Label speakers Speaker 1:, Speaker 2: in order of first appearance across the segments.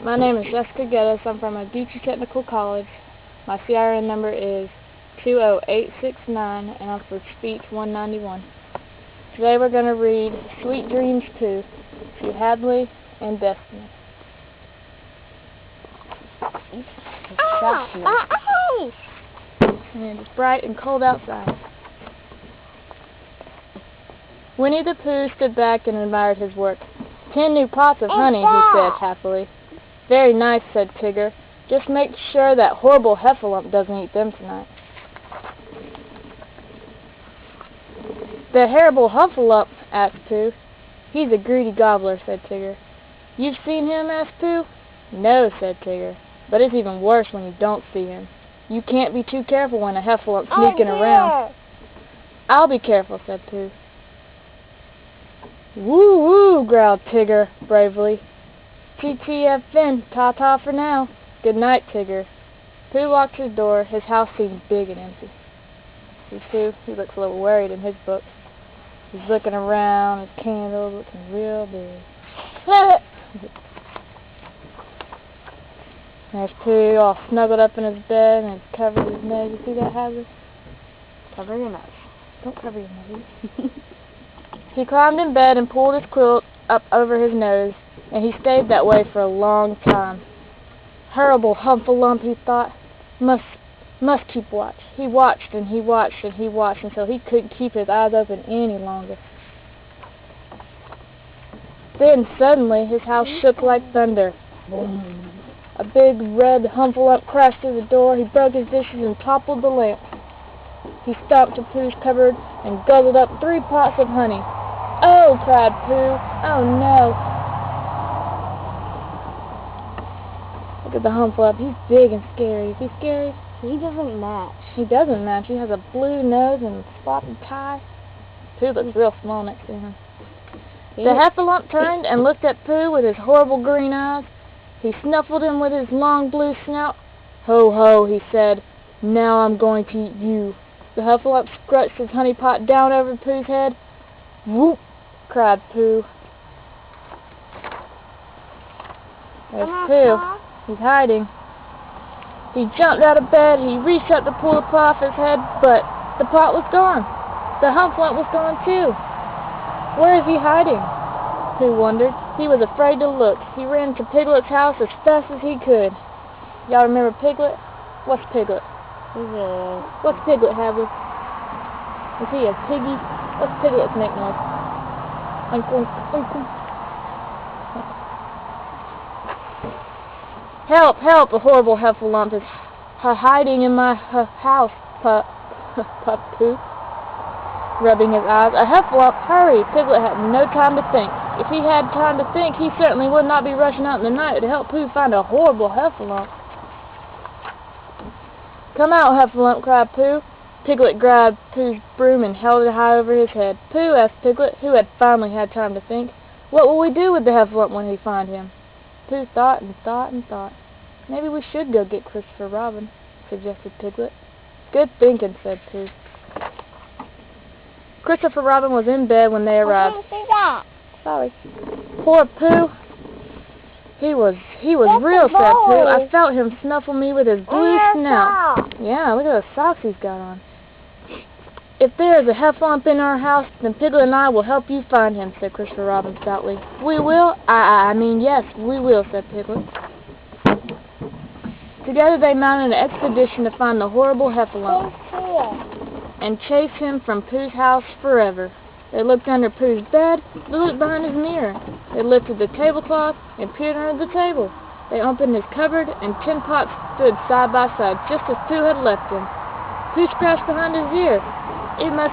Speaker 1: My name is Jessica Geddes. I'm from Ogeechee Technical College. My CRN number is 20869, and I'm for Speech 191. Today we're going to read Sweet Dreams 2, to Hadley and Destiny. And it's bright and cold outside. Winnie the Pooh stood back and admired his work. 10 new pots of honey, he said happily. Very nice, said Tigger. Just make sure that horrible Heffalump doesn't eat them tonight. The horrible Huffalump? Asked Pooh. He's a greedy gobbler, said Tigger. You've seen him? Asked Pooh. No, said Tigger. But it's even worse when you don't see him. You can't be too careful when a Heffalump's sneaking around. I'll be careful, said Pooh. Woo-woo, growled Tigger bravely. TTFN, ta-ta for now. Good night, Tigger. Pooh locked his door. His house seemed big and empty. See Pooh? He looks a little worried in his book. He's looking around, his candle looking real big. There's Pooh all snuggled up in his bed and he's covered his nose. You see that, Hadley? Cover your nose. Don't cover your nose. He climbed in bed and pulled his quilt up over his nose, and he stayed that way for a long time. Horrible Humphalump, he thought. Must keep watch. He watched and he watched and he watched until he couldn't keep his eyes open any longer. Then suddenly his house shook like thunder. A big red Humphalump crashed through the door. He broke his dishes and toppled the lamp. He stomped to Pooh's cupboard and guzzled up 3 pots of honey. Oh, cried Pooh. Oh, no. Look at the Humphalump. He's big and scary. Is he scary?
Speaker 2: He doesn't match.
Speaker 1: He doesn't match. He has a blue nose and a spotted tie. Pooh looks real small next to him. The Heffalump turned and looked at Pooh with his horrible green eyes. He snuffled him with his long blue snout. Ho, ho, he said. Now I'm going to eat you. The Huffalump scratched his honey pot down over Pooh's head. Whoop! Cried Pooh. There's Pooh. He's hiding. He jumped out of bed. He reached up to pull the pot off his head, but the pot was gone. The Huffalump was gone too. Where is he hiding? Pooh wondered. He was afraid to look. He ran to Piglet's house as fast as he could. Y'all remember Piglet? What's Piglet? What's Piglet, Hadley? Is he a piggy? What's Piglet's nickname? Uncle. Help, help, a horrible Heffalump is hiding in my house, puffed Pooh, rubbing his eyes. A Heffalump, hurry! Piglet had no time to think. If he had time to think, he certainly would not be rushing out in the night to help Pooh find a horrible Heffalump. Come out, Heffalump, cried Pooh. Piglet grabbed Pooh's broom and held it high over his head. Pooh, asked Piglet, who had finally had time to think, what will we do with the Heffalump when we find him? Pooh thought and thought and thought. Maybe we should go get Christopher Robin, suggested Piglet. Good thinking, said Pooh. Christopher Robin was in bed when they arrived.
Speaker 2: I can't see that.
Speaker 1: Sorry. Poor Pooh. He was real sad, Pooh. I felt him snuffle me with his blue snout. Yeah, look at the socks he's got on. If there is a Heffalump in our house, then Piglet and I will help you find him, said Christopher Robin stoutly. We will? I mean, yes, we will, said Piglet. Together they mounted an expedition to find the horrible Heffalump and chase him from Pooh's house forever. They looked under Pooh's bed. They looked behind his mirror. They lifted the tablecloth and peered under the table. They opened his cupboard, and 10 pots stood side by side, just as Pooh had left them. Pooh scratched behind his ear. It must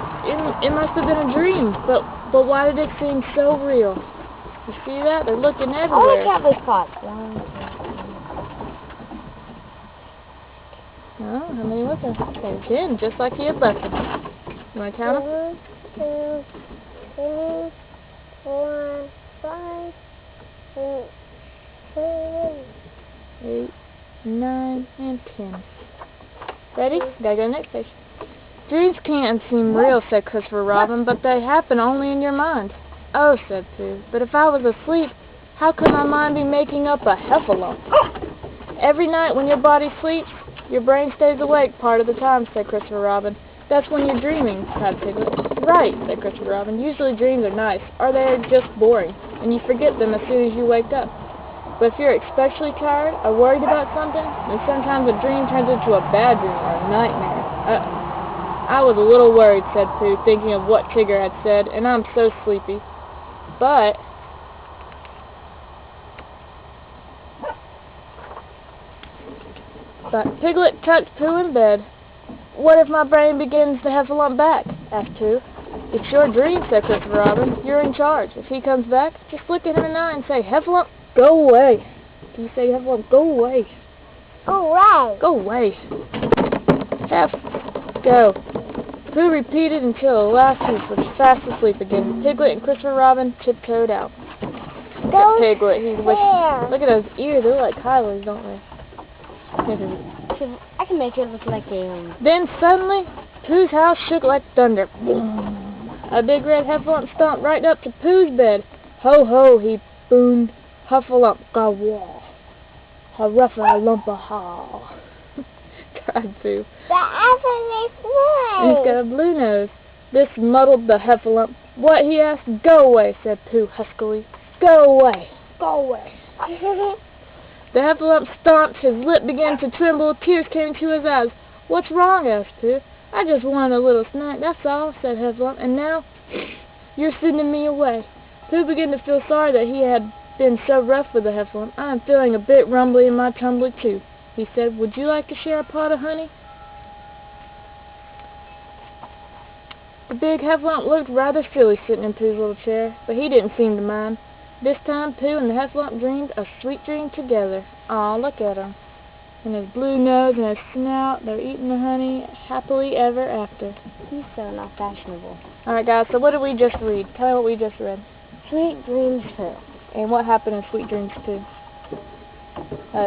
Speaker 1: have been a dream, but why did it seem so real? You see that? They're looking everywhere.
Speaker 2: I look at this pot.
Speaker 1: Oh, how many was there? There's 10, just like he had left them. You want to count them?
Speaker 2: 1, 2, 3, 4, 5, 6, 7,
Speaker 1: 8, 9, and 10. Ready? Gotta go to the next page. Dreams can't seem real, said Christopher Robin, but they happen only in your mind. Oh, said Pooh, but if I was asleep, How could my mind be making up a heffalump? Every night when your body sleeps, your brain stays awake part of the time, said Christopher Robin. That's when you're dreaming, cried Piglet. Right, said Christopher Robin. Usually dreams are nice, or they're just boring, and you forget them as soon as you wake up. But if you're especially tired or worried about something, then sometimes a dream turns into a bad dream or a nightmare. I was a little worried, said Pooh, thinking of what Tigger had said, and I'm so sleepy. But Piglet tucked Pooh in bed. What if my brain begins to heffalump back? Asked Pooh. It's your dream, said Christopher Robin. You're in charge. If he comes back, just look at him in the eye and say, Heffalump, go away. Can you say, Heffalump, go away?
Speaker 2: Go away.
Speaker 1: Go away. Heff, go. Pooh repeated until at last he was fast asleep again. Piglet and Christopher Robin tiptoed out.
Speaker 2: Go
Speaker 1: Piglet, he's
Speaker 2: there.
Speaker 1: look at those ears. They look like Kyler's, don't they?
Speaker 2: I can make it look like a
Speaker 1: Then suddenly, Pooh's house shook like thunder. Boom. A big red heffalump stomped right up to Pooh's bed. Ho ho, he boomed. Huffalump, gaw-waw. Ha-ruffa-lumpa-haw. Cried Pooh. He's got a blue nose. This muddled the heffalump. What, he asked? Go away, said Pooh huskily. Go away. Go away. The heffalump stomped. His lip began to tremble. Tears came to his eyes. What's wrong? Asked Pooh. I just wanted a little snack, that's all, said Heffalump. And now, you're sending me away. Pooh began to feel sorry that he had been so rough with the heffalump. I am feeling a bit rumbly in my tumbly, too, he said. Would you like to share a pot of honey? The big heffalump looked rather silly sitting in Pooh's little chair, but he didn't seem to mind. This time, Pooh and the heffalump dreamed a sweet dream together. Aw, look at him. And his blue nose and his snout, they're eating the honey happily ever after.
Speaker 2: He's so not fashionable.
Speaker 1: Alright guys, so what did we just read? Tell me what we just read.
Speaker 2: Sweet dreams too.
Speaker 1: And what happened in Sweet Dreams too?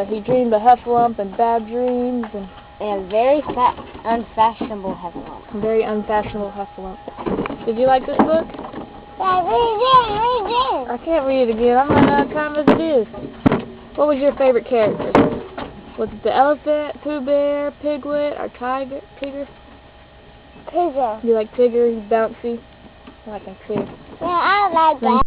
Speaker 1: He dreamed a heffalump and bad dreams and
Speaker 2: a very unfashionable heffalump.
Speaker 1: A very unfashionable heffalump. Did you like this book?
Speaker 2: Yeah, read it.
Speaker 1: I can't read it again. I'm running out of time as it is. What was your favorite character? Was it the elephant, Pooh Bear, Piglet, or Tigger?
Speaker 2: Tigger.
Speaker 1: You like Tigger? He's bouncy. I like him too.
Speaker 2: Yeah, I like that.